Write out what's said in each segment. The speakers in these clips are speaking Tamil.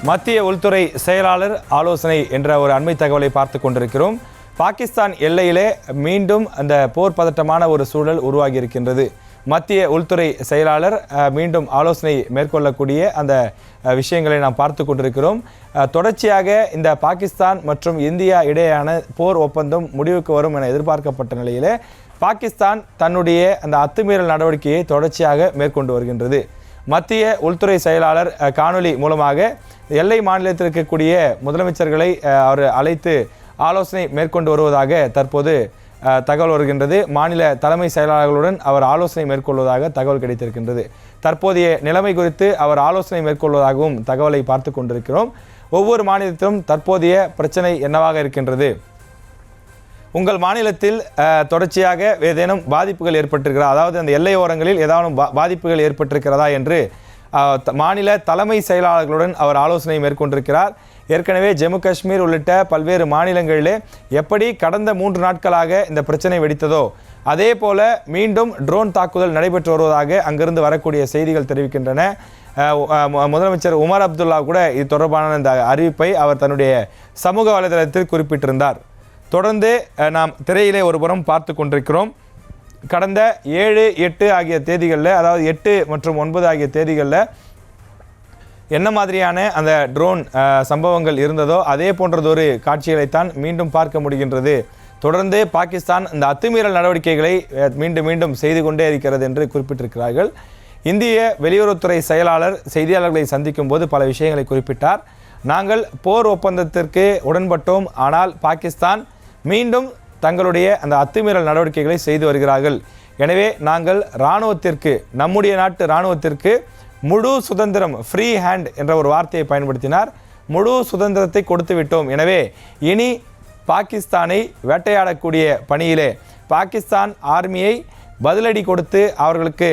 மத்திய உள்துறை செயலாளர் ஆலோசனை என்ற ஒரு அண்மை தகவலை பார்த்து கொண்டிருக்கிறோம். பாகிஸ்தான் எல்லையிலே மீண்டும் அந்த போர் பதட்டமான ஒரு சூழல் உருவாகி இருக்கின்றது. மத்திய உள்துறை செயலாளர் மீண்டும் ஆலோசனை மேற்கொள்ளக்கூடிய அந்த விஷயங்களை நாம் பார்த்து கொண்டிருக்கிறோம். தொடர்ச்சியாக இந்த பாகிஸ்தான் மற்றும் இந்தியா இடையேயான போர் ஒப்பந்தம் முடிவுக்கு வரும் என எதிர்பார்க்கப்பட்ட நிலையிலே பாகிஸ்தான் தன்னுடைய அந்த அத்துமீறல் நடவடிக்கையை தொடர்ச்சியாக மேற்கொண்டு வருகின்றது. மத்திய உள்துறை செயலாளர் காணொலி மூலமாக எல்லை மாநிலத்தில் இருக்கக்கூடிய முதலமைச்சர்களை அவர் அழைத்து ஆலோசனை மேற்கொண்டு வருவதாக தற்போது தகவல் வருகின்றது. மாநில தலைமை செயலாளர்களுடன் அவர் ஆலோசனை மேற்கொள்வதாக தகவல் கிடைத்திருக்கின்றது. தற்போதைய நிலைமை குறித்து அவர் ஆலோசனை மேற்கொள்வதாகவும் தகவலை பார்த்து கொண்டிருக்கிறோம். ஒவ்வொரு மாநிலத்திலும் தற்போதைய பிரச்சனை என்னவாக இருக்கின்றது, உங்கள் மாநிலத்தில் தொடர்ச்சியாக ஏதேனும் பாதிப்புகள் ஏற்பட்டிருக்கிறதா, அதாவது அந்த எல்லையோரங்களில் ஏதாவது பாதிப்புகள் ஏற்பட்டிருக்கிறதா என்று மாநில தலைமை செயலாளர்களுடன் அவர் ஆலோசனை மேற்கொண்டிருக்கிறார். ஏற்கனவே ஜம்மு காஷ்மீர் உள்ளிட்ட பல்வேறு மாநிலங்களிலே எப்படி கடந்த 3 நாட்களாக இந்த பிரச்சனை வெடித்ததோ அதே போல மீண்டும் ட்ரோன் தாக்குதல் நடைபெற்று வருவதாக அங்கிருந்து வரக்கூடிய செய்திகள் தெரிவிக்கின்றன. முதலமைச்சர் உமர் அப்துல்லா கூட இது தொடர்பான இந்த அறிவிப்பை அவர் தன்னுடைய சமூக வலைதளத்தில் குறிப்பிட்டிருந்தார். தொடர்ந்து நாம் திரையிலே ஒருபுறம் பார்த்து கொண்டிருக்கிறோம். கடந்த 7, 8 ஆகிய தேதிகளில், அதாவது 8 மற்றும் 9 ஆகிய தேதிகளில் என்ன மாதிரியான அந்த ட்ரோன் சம்பவங்கள் இருந்ததோ அதே போன்றதொரு காட்சிகளைத்தான் மீண்டும் பார்க்க முடிகின்றது. தொடர்ந்து பாகிஸ்தான் இந்த அத்துமீறல் நடவடிக்கைகளை மீண்டும் செய்து கொண்டே இருக்கிறது என்று குறிப்பிட்டிருக்கிறார்கள். இந்திய வெளியுறவுத்துறை செயலாளர் செய்தியாளர்களை சந்திக்கும் போது பல விஷயங்களை குறிப்பிட்டார். நாங்கள் போர் ஒப்பந்தத்திற்கு உடன்பட்டோம், ஆனால் பாகிஸ்தான் மீண்டும் தங்களுடைய அந்த அத்துமீறல் நடவடிக்கைகளை செய்து வருகிறார்கள். எனவே நாங்கள் இராணுவத்திற்கு, நம்முடைய நாட்டு இராணுவத்திற்கு முழு சுதந்திரம், ஃப்ரீ ஹேண்ட் என்ற ஒரு வார்த்தையை பயன்படுத்தினார். முழு சுதந்திரத்தை கொடுத்து விட்டோம். எனவே இனி பாகிஸ்தானை வேட்டையாடக்கூடிய பணியிலே பாகிஸ்தான் ஆர்மியை பதிலடி கொடுத்து அவர்களுக்கு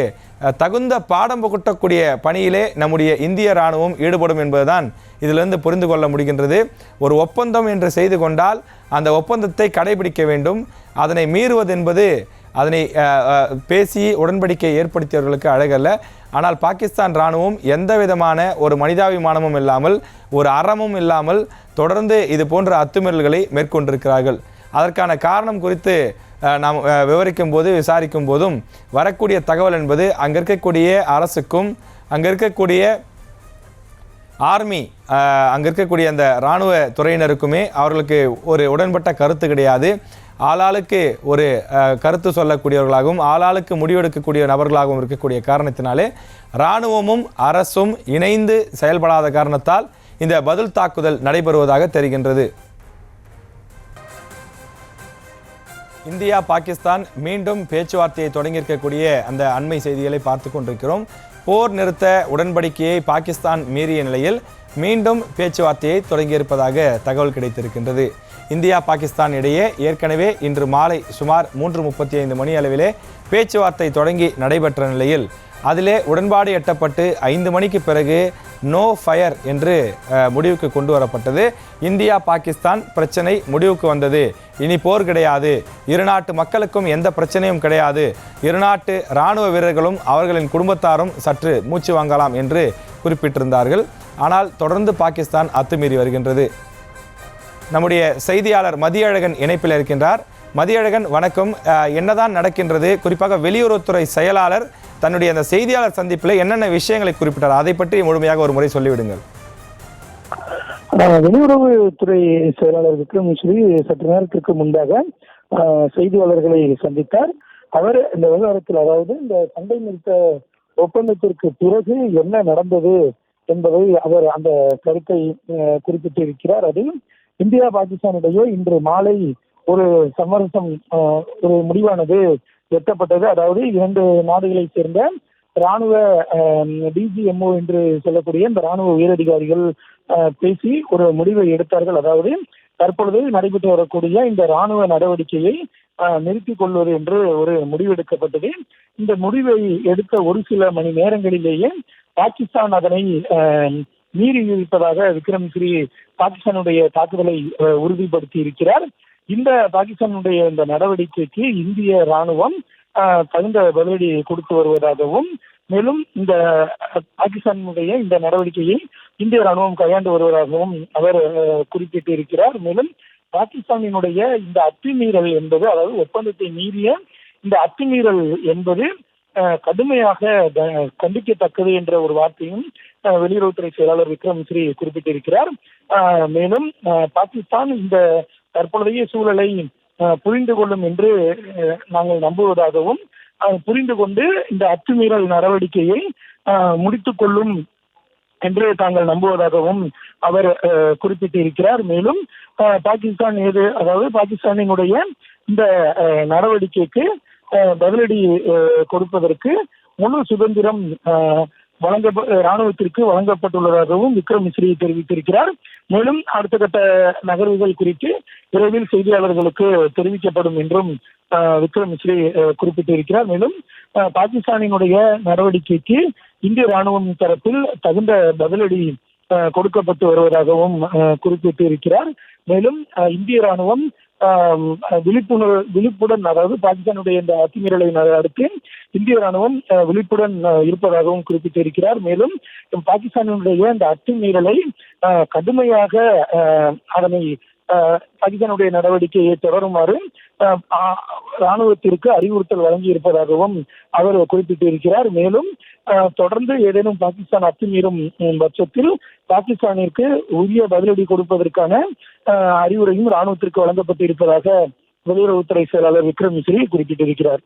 தகுந்த பாடம் புகட்டக்கூடிய பணியிலே நம்முடைய இந்திய இராணுவம் ஈடுபடும் என்பதுதான் இதிலிருந்து புரிந்து கொள்ள முடிகின்றது. ஒரு ஒப்பந்தம் என்று செய்து கொண்டால் அந்த ஒப்பந்தத்தை கடைபிடிக்க வேண்டும். அதனை மீறுவது என்பது, அதனை பேசி உடன்படிக்கை ஏற்படுத்தியவர்களுக்கு அழகல்ல. ஆனால் பாகிஸ்தான் இராணுவம் எந்த விதமான ஒரு மனிதாபிமானமும் இல்லாமல், ஒரு அறமும் இல்லாமல் தொடர்ந்து இது போன்ற அத்துமீறல்களை மேற்கொண்டிருக்கிறார்கள். அதற்கான காரணம் குறித்து நாம் விவரிக்கும் போது, விசாரிக்கும் போதும் வரக்கூடிய தகவல் என்பது அங்கே இருக்கக்கூடிய அரசுக்கும், அங்கே இருக்கக்கூடிய ஆர்மி, அங்கே இருக்கக்கூடிய அந்த இராணுவ துறையினருக்குமே அவர்களுக்கு ஒரு உடன்பட்ட கருத்து கிடையாது. ஆளாளுக்கு ஒரு கருத்து சொல்லக்கூடியவர்களாகவும் ஆளாளுக்கு முடிவெடுக்கக்கூடிய நபர்களாகவும் இருக்கக்கூடிய காரணத்தினாலே இராணுவமும் அரசும் இணைந்து செயல்படாத காரணத்தால் இந்த பதில் தாக்குதல் நடைபெறுவதாக தெரிகின்றது. இந்தியா பாகிஸ்தான் மீண்டும் பேச்சுவார்த்தையை தொடங்கியிருக்கக்கூடிய அந்த அண்மை செய்திகளை பார்த்து கொண்டிருக்கிறோம். போர் நிறுத்த உடன்படிக்கையை பாகிஸ்தான் மீறிய நிலையில் மீண்டும் பேச்சுவார்த்தையை தொடங்கியிருப்பதாக தகவல் கிடைத்திருக்கின்றது. இந்தியா பாகிஸ்தான் இடையே ஏற்கனவே இன்று மாலை சுமார் 3:35 மணி அளவிலே பேச்சுவார்த்தை தொடங்கி நடைபெற்ற நிலையில் அதிலே உடன்பாடு எட்டப்பட்டு 5 மணிக்கு பிறகு நோ ஃபயர் என்று முடிவுக்கு கொண்டு வரப்பட்டது. இந்தியா பாகிஸ்தான் பிரச்சனை முடிவுக்கு வந்தது. இனி போர் கிடையாது, இரு நாட்டு மக்களுக்கும் எந்த பிரச்சனையும் கிடையாது, இரு நாட்டு இராணுவ வீரர்களும் அவர்களின் குடும்பத்தாரும் சற்று மூச்சு வாங்கலாம் என்று குறிப்பிட்டிருந்தார்கள். ஆனால் தொடர்ந்து பாகிஸ்தான் அத்துமீறி வருகின்றது. நம்முடைய செய்தியாளர் மதியழகன் இணைப்பில் இருக்கின்றார். மதியழகன், வணக்கம். என்னதான் நடக்கின்றது? குறிப்பாக வெளியுறவுத்துறை செயலாளர் தன்னுடைய அந்த செய்தியாளர் சந்திப்பில் என்னென்ன விஷயங்களை குறிப்பிட்டார், அதை பற்றி முழுமையாக ஒரு முறை சொல்லிவிடுங்கள். வெளியுறவுத்துறை செயலாளர் விக்ரம் மிஸ்ரி சற்று நேரத்திற்கு முன்பாக செய்தியாளர்களை சந்தித்தார். அவர் இந்த விவகாரத்தில், அதாவது இந்த சண்டை நிறுத்த ஒப்பந்தத்திற்கு பிறகு என்ன நடந்தது என்பதை அவர் அந்த கருத்தை குறிப்பிட்டிருக்கிறார். அதில் இந்தியா பாகிஸ்தானிடையே இன்று மாலை ஒரு சமரசம், ஒரு முடிவானது எட்டப்பட்டது. அதாவது 2 நாடுகளை சேர்ந்த இராணுவ டிஜிஎம்ஓ என்று சொல்லக்கூடிய இந்த இராணுவ உயரதிகாரிகள் பேசி ஒரு முடிவை எடுத்தார்கள். அதாவது தற்பொழுது நடைபெற்று வரக்கூடிய இந்த இராணுவ நடவடிக்கையை நிறுத்திக் கொள்வது என்று ஒரு முடிவு எடுக்கப்பட்டது. இந்த முடிவை எடுத்த ஒரு சில மணி நேரங்களிலேயே பாகிஸ்தான் அதனை மீறி இருப்பதாக விக்ரம் மிஸ்ரி பாகிஸ்தானுடைய தாக்குதலை உறுதிப்படுத்தி இருக்கிறார். இந்த பாகிஸ்தானுடைய இந்த நடவடிக்கைக்கு இந்திய இராணுவம் தகுந்த பதிலடி கொடுத்து வருவதாகவும் மேலும் இந்த பாகிஸ்தானுடைய இந்த நடவடிக்கையை இந்திய ராணுவம் கையாண்டு வருவதாகவும் அவர் குறிப்பிட்டு இருக்கிறார். மேலும் பாகிஸ்தானினுடைய இந்த அத்துமீறல் என்பது, அதாவது ஒப்பந்தத்தை மீறிய இந்த அத்துமீறல் என்பது கடுமையாக கண்டிக்கத்தக்கது என்ற ஒரு வார்த்தையும் வெளியுறவுத்துறை செயலாளர் விக்ரம் மிஸ்ரி குறிப்பிட்டிருக்கிறார். மேலும் பாகிஸ்தான் இந்த தற்பொழுதைய சூழலை புரிந்து கொள்ளும் என்று நாங்கள் நம்புவதாகவும், புரிந்து கொண்டு இந்த அத்துமீறல் நடவடிக்கையை முடித்துக் கொள்ளும் என்று தாங்கள் நம்புவதாகவும் அவர் குறிப்பிட்டிருக்கிறார். மேலும் பாகிஸ்தான் அதாவது பாகிஸ்தானினுடைய இந்த நடவடிக்கைக்கு பதிலடி கொடுப்பதற்கு முழு சுதந்திரம் ராணுவத்திற்கு வழங்கப்பட்டுள்ளதாகவும் விக்ரம் மிஸ்ரி தெரிவித்திருக்கிறார். மேலும் அடுத்த கட்ட நகர்வுகள் குறித்து விரைவில் செய்தியாளர்களுக்கு தெரிவிக்கப்படும் என்றும் விக்ரம் மிஸ்ரி குறிப்பிட்டிருக்கிறார். மேலும் பாகிஸ்தானினுடைய நடவடிக்கைக்கு இந்திய ராணுவம் தரப்பில் தகுந்த பதிலடி கொடுக்கப்பட்டு வருவதாகவும் குறிப்பிட்டிருக்கிறார். மேலும் இந்திய ராணுவம் விழிப்புடன், அதாவது பாகிஸ்தானுடைய இந்த அத்துமீறலை அடுத்து இந்திய ராணுவம் விழிப்புடன் இருப்பதாகவும் குறிப்பிட்டிருக்கிறார். மேலும் பாகிஸ்தானுடைய இந்த அத்துமீறலை கடுமையாக அதனை பாகிஸ்தானுடைய நடவடிக்கையை தொடருமாறு ராணுவத்திற்கு அறிவுறுத்தல் வழங்கி இருப்பதாகவும் அவர் குறிப்பிட்டிருக்கிறார். மேலும் தொடர்ந்து ஏதேனும் பாகிஸ்தான் அத்துமீறும் பட்சத்தில் பாகிஸ்தானிற்கு உரிய பதிலடி கொடுப்பதற்கான அறிவுரையும் ராணுவத்திற்கு வழங்கப்பட்டு இருப்பதாக வெளியுறவுத்துறை செயலாளர் விக்ரம் மிஸ்ரி குறிப்பிட்டிருக்கிறார்.